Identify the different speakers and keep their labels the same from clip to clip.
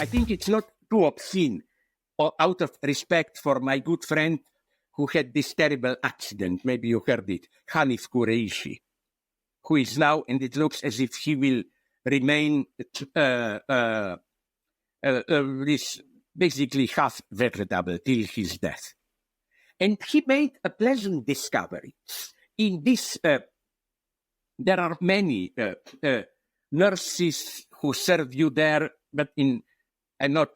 Speaker 1: I think it's not too obscene, or out of respect for my good friend who had this terrible accident. Maybe you heard it, Hanif Kureishi, who is now, and it looks as if he will remain this basically half vegetable till his death. And he made a pleasant discovery. In this, there are many nurses who serve you there, but I'm not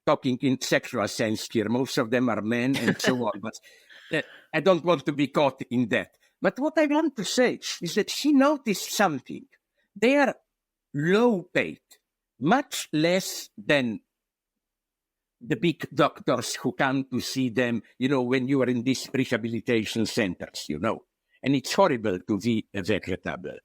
Speaker 1: talking in sexual sense here. Most of them are men and so on. But I don't want to be caught in that. But what I want to say is that he noticed something. They are low paid, much less than the big doctors who come to see them, when you are in these rehabilitation centers, And it's horrible to be a vegetable,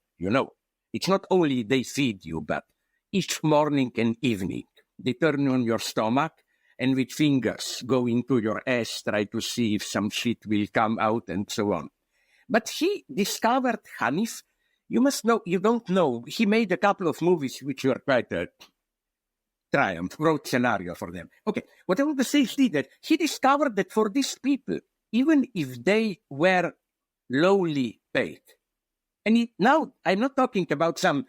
Speaker 1: It's not only they feed you, but each morning and evening, they turn on your stomach and with fingers go into your ass, try to see if some shit will come out and so on. But he discovered, Hanif, you don't know, he made a couple of movies which were quite a triumph, wrote scenario for them. Okay, what I want to say is that he discovered that for these people, even if they were lowly paid, and now I'm not talking about some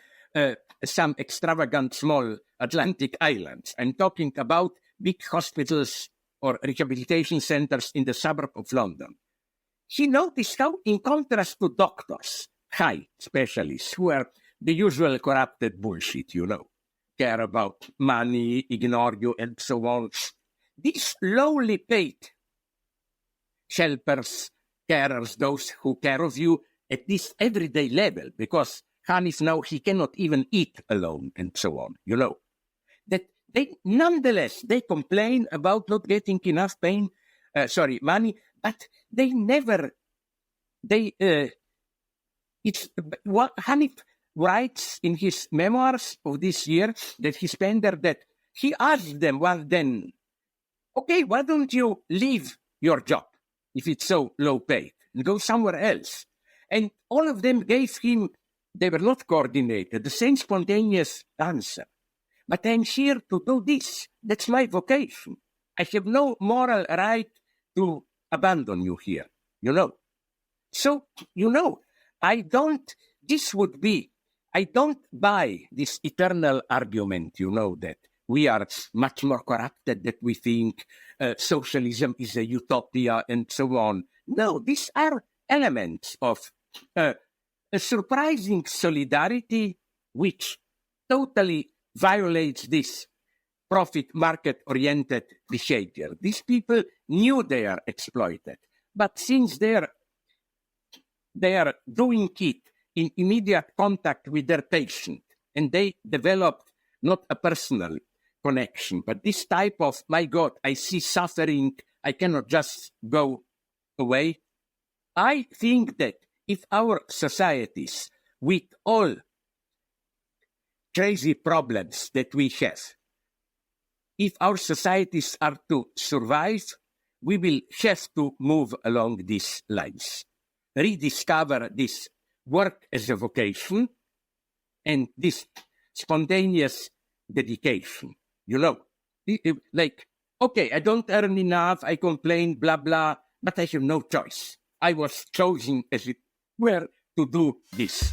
Speaker 1: extravagant small Atlantic islands. I'm talking about big hospitals or rehabilitation centers in the suburb of London. He noticed how, in contrast to doctors, high specialists, who are the usual corrupted bullshit, care about money, ignore you, and so on. These lowly paid helpers, carers, those who care of you at this everyday level, because Hanif now, he cannot even eat alone, and so on, That they, nonetheless, they complain about not getting enough money, but they never, it's what Hanif writes in his memoirs of this year that he spent there, that he asked them then, okay, why don't you leave your job if it's so low paid and go somewhere else? And all of them gave him, they were not coordinated, the same spontaneous answer. But I'm here to do this. That's my vocation. I have no moral right to abandon you here, So, I don't buy this eternal argument, that we are much more corrupted than we think, socialism is a utopia, and so on. No, these are elements of a surprising solidarity which totally violates this profit market-oriented behavior. These people knew they are exploited, but since they are doing it in immediate contact with their patient, and they developed not a personal connection, but this type of, my God, I see suffering, I cannot just go away. I think that if our societies, with all crazy problems that we have, if our societies are to survive, we will have to move along these lines, rediscover this work as a vocation and this spontaneous dedication. Like, okay, I don't earn enough, I complain, blah, blah, but I have no choice. I was chosen, as it were, to do this.